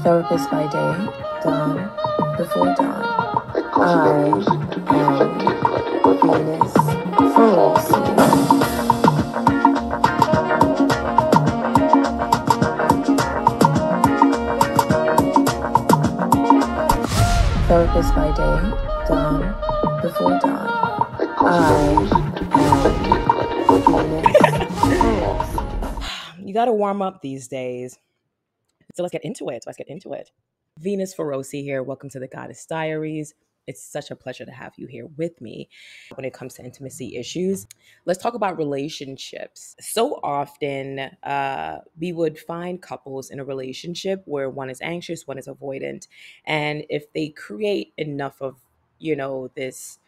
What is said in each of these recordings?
Therapist by day, dawn before dawn. I am Venus Feroci. Therapist by day, dawn before dawn. I am Venus Feroci. You got to warm up these days. So let's get into it. Venus Feroci here. Welcome to the Goddess Diaries. It's such a pleasure to have you here with me when it comes to intimacy issues. Let's talk about relationships. So often, we would find couples in a relationship where one is anxious, one is avoidant. And if they create enough of, this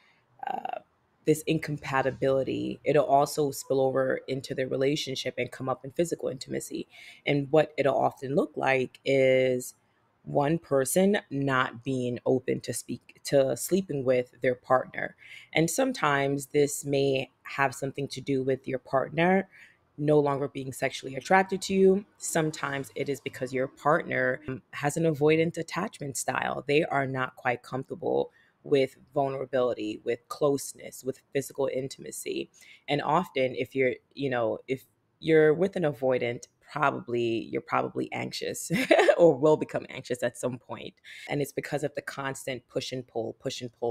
this incompatibility, it'll also spill over into their relationship and come up in physical intimacy. And what it'll often look like is one person not being open to sleeping with their partner. And sometimes this may have something to do with your partner no longer being sexually attracted to you. Sometimes it is because your partner has an avoidant attachment style. They are not quite comfortable with vulnerability, with closeness, with physical intimacy. And often if you're with an avoidant, you're probably anxious or will become anxious at some point. And it's because of the constant push and pull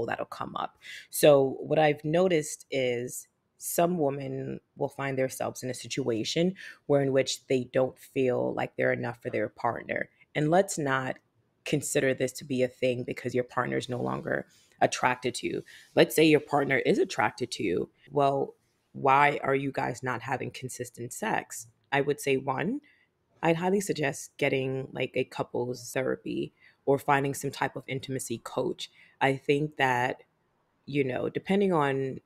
that'll come up. So what I've noticed is some women will find themselves in a situation where in which they don't feel like they're enough for their partner. And let's not consider this to be a thing because your partner is no longer attracted to you. Let's say your partner is attracted to you. Well, why are you guys not having consistent sex? I would say one, I'd highly suggest getting like a couples therapy or finding some type of intimacy coach. I think that, depending on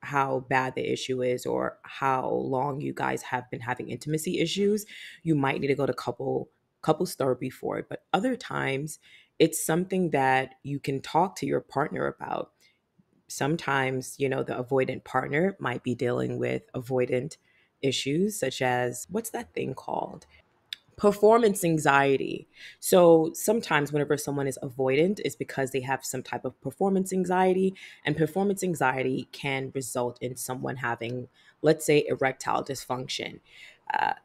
how bad the issue is or how long you guys have been having intimacy issues, you might need to go to couples therapy for it. But other times it's something that you can talk to your partner about. Sometimes, the avoidant partner might be dealing with avoidant issues such as what's that thing called? Performance anxiety. So sometimes whenever someone is avoidant, it's because they have some type of performance anxiety, and performance anxiety can result in someone having, let's say, erectile dysfunction.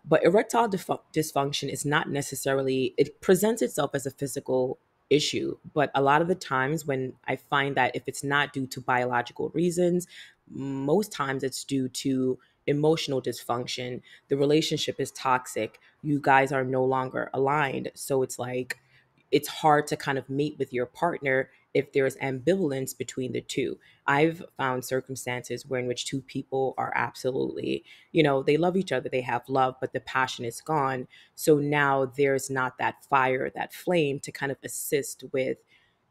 But dysfunction is not necessarily, it presents itself as a physical issue. But a lot of the times when I find that if it's not due to biological reasons, most times it's due to emotional dysfunction. The relationship is toxic. You guys are no longer aligned. So it's like, it's hard to kind of mate with your partner if there's ambivalence between the two. I've found circumstances where in which two people are absolutely, they love each other, they have love, but the passion is gone. So now there's not that fire, that flame to kind of assist with,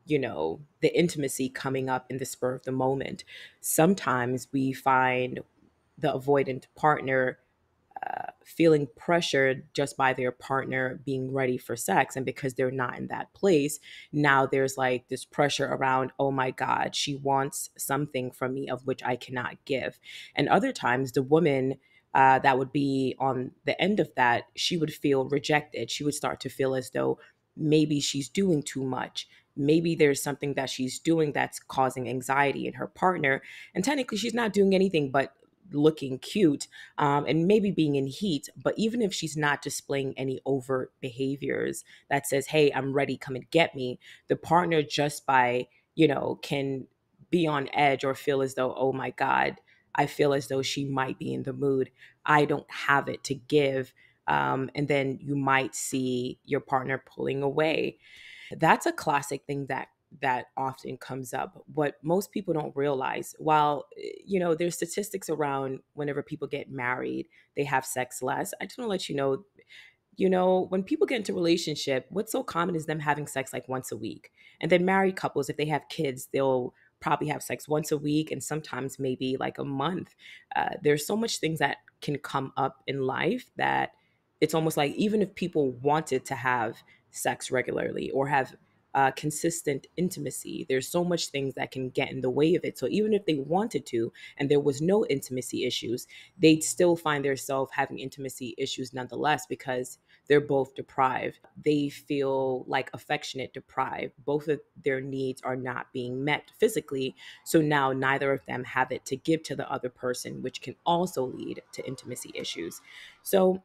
the intimacy coming up in the spur of the moment. Sometimes we find the avoidant partner feeling pressured just by their partner being ready for sex. And because they're not in that place, now there's like this pressure around, oh my God, she wants something from me of which I cannot give. And other times, the woman that would be on the end of that, she would feel rejected. She would start to feel as though maybe she's doing too much. Maybe there's something that she's doing that's causing anxiety in her partner. And technically, she's not doing anything but looking cute and maybe being in heat. But even if she's not displaying any overt behaviors that says, hey, I'm ready, come and get me, the partner just by, can be on edge or feel as though, oh my God, I feel as though she might be in the mood. I don't have it to give. And then you might see your partner pulling away. That's a classic thing that often comes up. What most people don't realize, while there's statistics around whenever people get married, they have sex less. I just want to let you know, when people get into a relationship, what's so common is them having sex like once a week. And then married couples, if they have kids, they'll probably have sex once a week and sometimes maybe like a month. There's so much things that can come up in life that it's almost like even if people wanted to have sex regularly or have consistent intimacy, there's so much things that can get in the way of it. So even if they wanted to and there was no intimacy issues, they'd still find themselves having intimacy issues nonetheless, because they're both deprived. They feel like affectionate deprived. Both of their needs are not being met physically. So now neither of them have it to give to the other person, which can also lead to intimacy issues. So,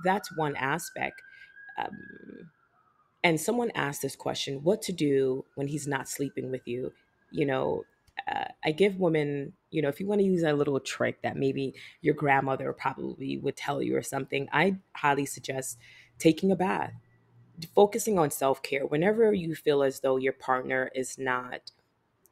that's one aspect. Um, and someone asked this question: what to do when he's not sleeping with you? You know, I give women, if you want to use a little trick that maybe your grandmother probably would tell you or something, I highly suggest taking a bath, focusing on self care. Whenever you feel as though your partner is not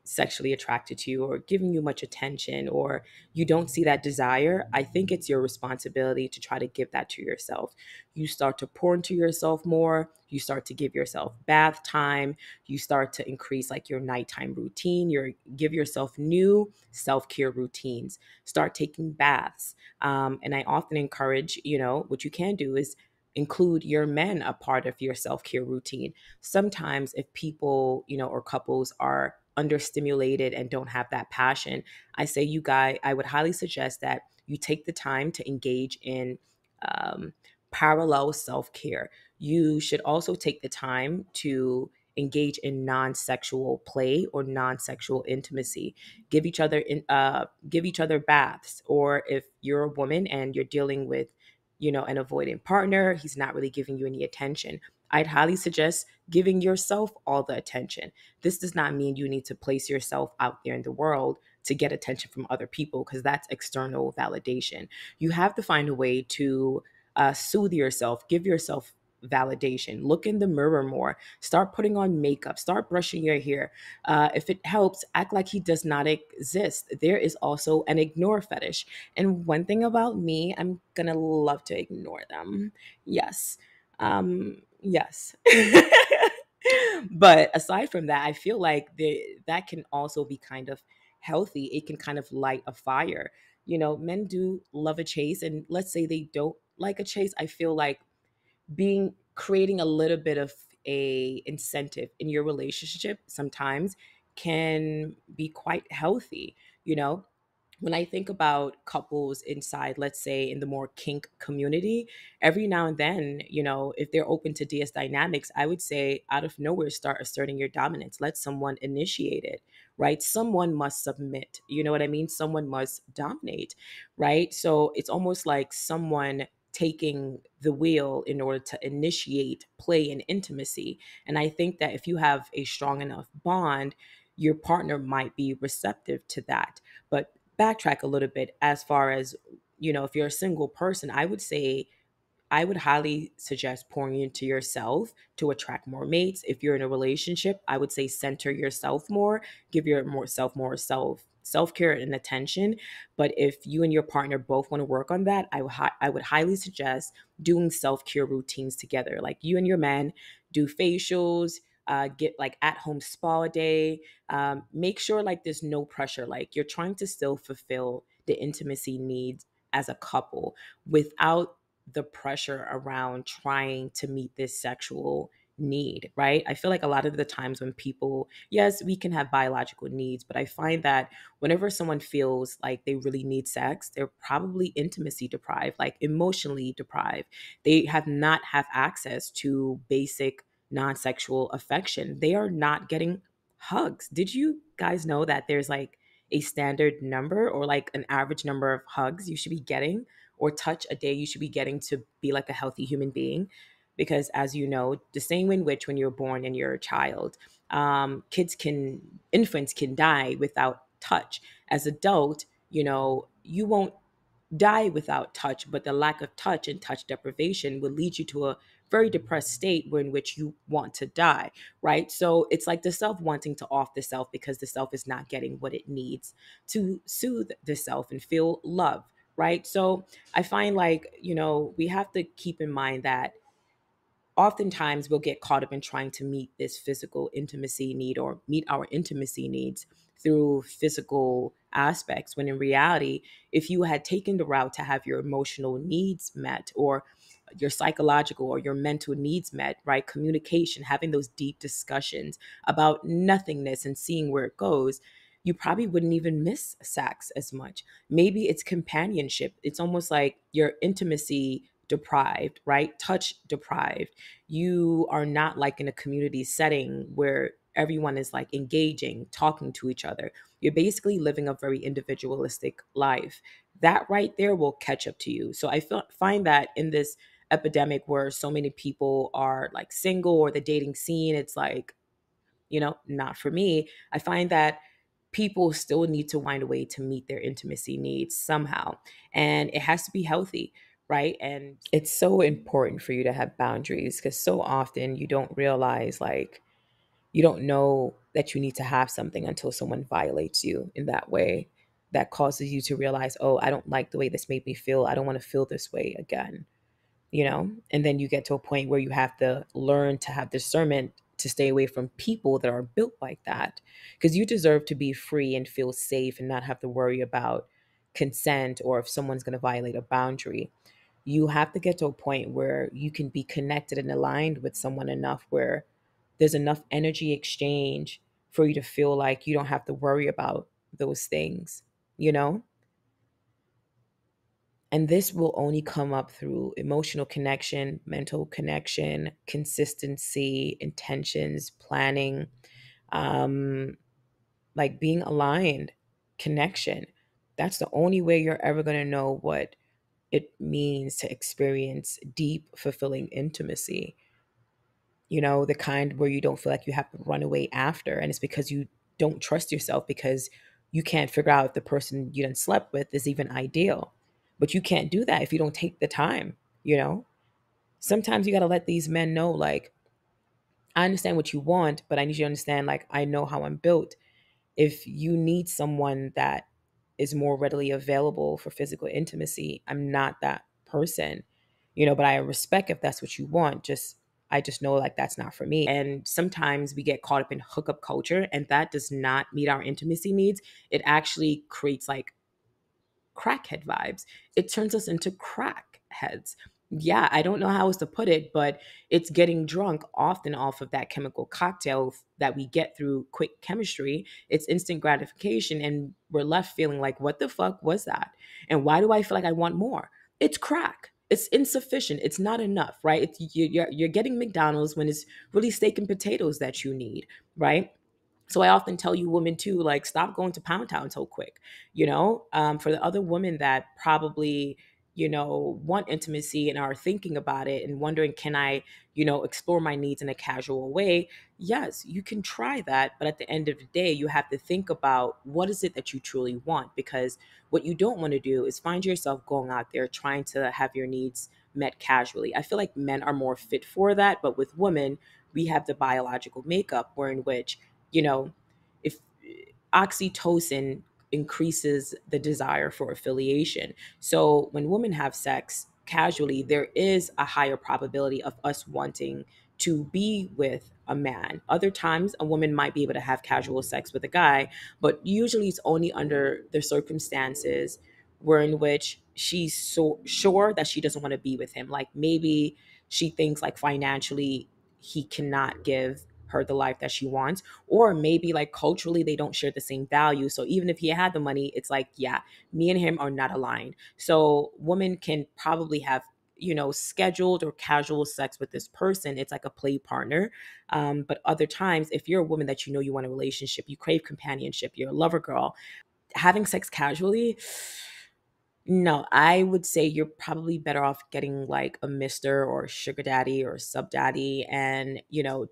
sexually attracted to you or giving you much attention, or you don't see that desire, I think it's your responsibility to try to give that to yourself. You start to pour into yourself more, you start to give yourself bath time, you start to increase like your nighttime routine, you give yourself new self-care routines, start taking baths. And I often encourage, what you can do is include your men a part of your self-care routine. Sometimes if people, or couples are understimulated and don't have that passion, I say I would highly suggest that you take the time to engage in um, parallel self-care. You should also take the time to engage in non-sexual play or non-sexual intimacy. Give each other baths. Or if you're a woman and you're dealing with, an avoidant partner, he's not really giving you any attention, I'd highly suggest giving yourself all the attention. This does not mean you need to place yourself out there in the world to get attention from other people, because that's external validation. You have to find a way to soothe yourself, give yourself validation. Look in the mirror more. Start putting on makeup. Start brushing your hair. If it helps, act like he does not exist. There is also an ignore fetish. And one thing about me, I'm going to love to ignore them. Yes. Yes. But aside from that, I feel like that can also be kind of healthy. It can kind of light a fire. Men do love a chase, and let's say they don't like a chase. I feel like being creating a little bit of a incentive in your relationship sometimes can be quite healthy. you know when I think about couples inside, let's say in the more kink community, every now and then, if they're open to DS dynamics, I would say out of nowhere, start asserting your dominance. Let someone initiate it, right? Someone must submit. You know what I mean? Someone must dominate, right? So it's almost like someone taking the wheel in order to initiate play and intimacy. And I think that if you have a strong enough bond, your partner might be receptive to that. But backtrack a little bit, as far as, if you're a single person, I would say I would highly suggest pouring into yourself to attract more mates. If you're in a relationship, I would say center yourself more, give your more self-care and attention. But if you and your partner both want to work on that, I would highly suggest doing self-care routines together. Like you and your man do facials, get like at home spa day. Make sure like there's no pressure. Like you're trying to still fulfill the intimacy needs as a couple without the pressure around trying to meet this sexual need, right? I feel like a lot of the times when people, yes, we can have biological needs, but I find that whenever someone feels like they really need sex, they're probably intimacy deprived, like emotionally deprived. They have not have access to basic non-sexual affection. They are not getting hugs. Did you guys know that there's like a standard number or like an average number of hugs you should be getting or touch a day you should be getting to be like a healthy human being? Because as you know, the same way in which when you're born and you're a child, infants can die without touch. As adult, you won't die without touch, but the lack of touch and touch deprivation will lead you to a very depressed state in which you want to die, right? So it's like the self wanting to off the self because the self is not getting what it needs to soothe the self and feel love, right? So I find like, we have to keep in mind that oftentimes we'll get caught up in trying to meet this physical intimacy need or meet our intimacy needs through physical aspects, when in reality, if you had taken the route to have your emotional needs met or your psychological or your mental needs met, right? Communication, having those deep discussions about nothingness and seeing where it goes, you probably wouldn't even miss sex as much. Maybe it's companionship. It's almost like your intimacy deprived, right? Touch deprived. You are not like in a community setting where everyone is like engaging, talking to each other. You're basically living a very individualistic life. That right there will catch up to you. So find that in this epidemic where so many people are like single or the dating scene, it's like, not for me. I find that people still need to find a way to meet their intimacy needs somehow. And it has to be healthy, right? And it's so important for you to have boundaries because so often you don't realize, like, you don't know that you need to have something until someone violates you in that way that causes you to realize, oh, I don't like the way this made me feel. I don't want to feel this way again, and then you get to a point where you have to learn to have discernment to stay away from people that are built like that, because you deserve to be free and feel safe and not have to worry about consent or if someone's going to violate a boundary. You have to get to a point where you can be connected and aligned with someone enough where there's enough energy exchange for you to feel like you don't have to worry about those things, you know and this will only come up through emotional connection, mental connection, consistency, intentions, planning, um, like being aligned, connection. That's the only way you're ever going to know what it means to experience deep, fulfilling intimacy. The kind where you don't feel like you have to run away after. And it's because you don't trust yourself because you can't figure out if the person you done slept with is even ideal. But you can't do that if you don't take the time, you know? Sometimes you got to let these men know, like, I understand what you want, but I need you to understand, like, I know how I'm built. If you need someone that is more readily available for physical intimacy, I'm not that person, but I respect if that's what you want. I just know like that's not for me. And sometimes we get caught up in hookup culture and that does not meet our intimacy needs. It actually creates like crackhead vibes. It turns us into crackheads. Yeah, I don't know how else to put it, but it's getting drunk often off of that chemical cocktail that we get through quick chemistry. It's instant gratification, and we're left feeling like, what the fuck was that? And why do I feel like I want more? It's crack. It's insufficient. It's not enough, right? You're getting McDonald's when it's really steak and potatoes that you need, right? So I often tell you women too, like, stop going to Pound Town so quick, for the other women that probably, want intimacy and are thinking about it and wondering, can I, explore my needs in a casual way? Yes, you can try that. But at the end of the day, you have to think about what is it that you truly want? Because what you don't want to do is find yourself going out there trying to have your needs met casually. I feel like men are more fit for that. But with women, we have the biological makeup where in which if oxytocin increases the desire for affiliation. So when women have sex casually, there is a higher probability of us wanting to be with a man. Other times, a woman might be able to have casual sex with a guy, but usually it's only under the circumstances where in which she's so sure that she doesn't want to be with him. Like maybe she thinks like financially he cannot give her the life that she wants, or maybe like culturally they don't share the same values. So even if he had the money, it's like, yeah, me and him are not aligned. So women can probably have scheduled or casual sex with this person. It's like a play partner. But other times, if you're a woman that you want a relationship, you crave companionship, you're a lover girl, having sex casually, no, I would say you're probably better off getting like a mister or a sugar daddy or a sub daddy. And,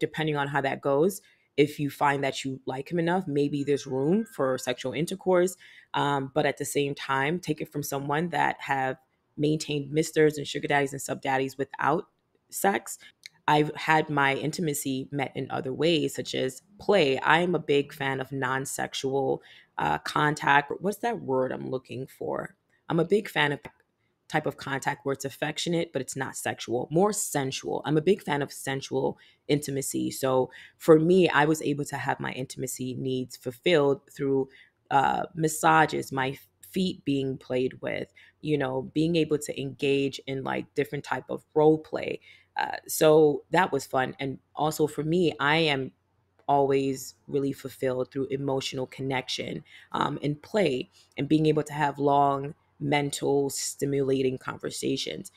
depending on how that goes, if you find that you like him enough, maybe there's room for sexual intercourse. But at the same time, take it from someone that have maintained misters and sugar daddies and sub daddies without sex. I've had my intimacy met in other ways, such as play. I'm a big fan of non sexual contact. What's that word I'm looking for? I'm a big fan of type of contact where it's affectionate, but it's not sexual, more sensual. I'm a big fan of sensual intimacy. So for me, I was able to have my intimacy needs fulfilled through massages, my feet being played with, being able to engage in like different type of role play. So that was fun. And also for me, I am always really fulfilled through emotional connection and play and being able to have long mental stimulating conversations.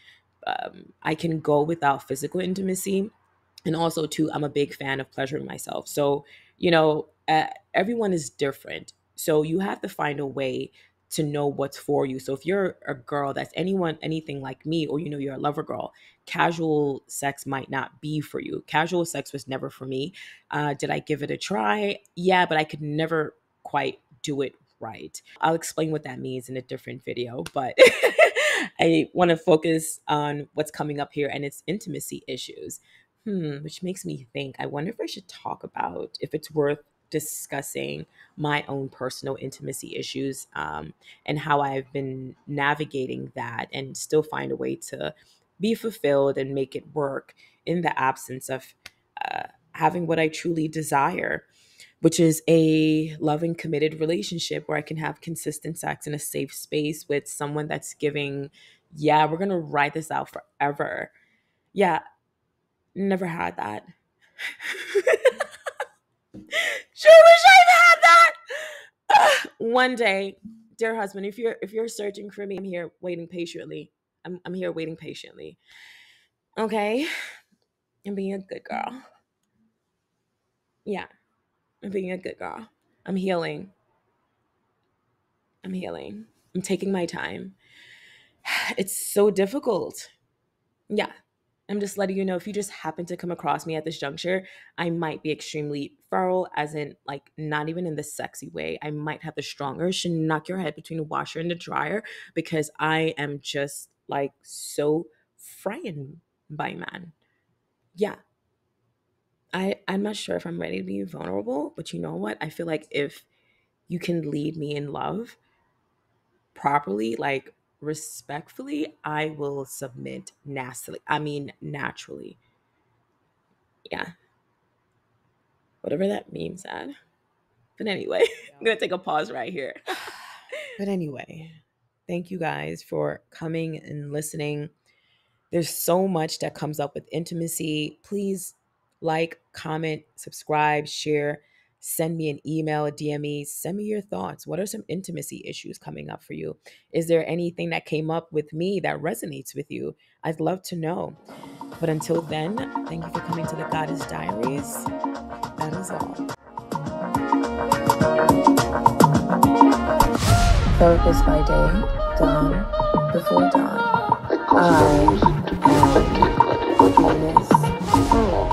I can go without physical intimacy. And also, too, I'm a big fan of pleasuring myself. So, everyone is different. So you have to find a way to know what's for you. So if you're a girl that's anything like me, or you're a lover girl, casual sex might not be for you. Casual sex was never for me. Did I give it a try? Yeah, but I could never quite do it right. I'll explain what that means in a different video, but I want to focus on what's coming up here, and it's intimacy issues. Which makes me think, I wonder if I should talk about if it's worth discussing my own personal intimacy issues, and how I've been navigating that and still find a way to be fulfilled and make it work in the absence of having what I truly desire, which is a loving, committed relationship where I can have consistent sex in a safe space with someone that's giving, yeah, we're going to ride this out forever. Yeah, never had that. Sure wish I've had that. One day, dear husband, if you're searching for me, I'm here waiting patiently. I'm here waiting patiently. Okay? I'm being a good girl. Yeah, I'm being a good girl. I'm healing. I'm taking my time. It's so difficult. Yeah. I'm just letting you know, if you just happen to come across me at this juncture, I might be extremely feral, as in, like, not even in the sexy way. I might have the strong urge to knock your head between the washer and the dryer, because I am just like so frightened by man. Yeah. I'm not sure if I'm ready to be vulnerable, but you know what? I feel like if you can lead me in love properly, like respectfully, I will submit nastily. I mean, naturally. Yeah. Whatever that means, Dad. But anyway, I'm going to take a pause right here. But anyway, thank you guys for coming and listening. There's so much that comes up with intimacy. Please like, comment, subscribe, share, send me an email, DM me, send me your thoughts. What are some intimacy issues coming up for you? Is there anything that came up with me that resonates with you? I'd love to know. But until then, thank you for coming to the Goddess Diaries. That is all. Focus by day, dawn before dawn. I am Venus.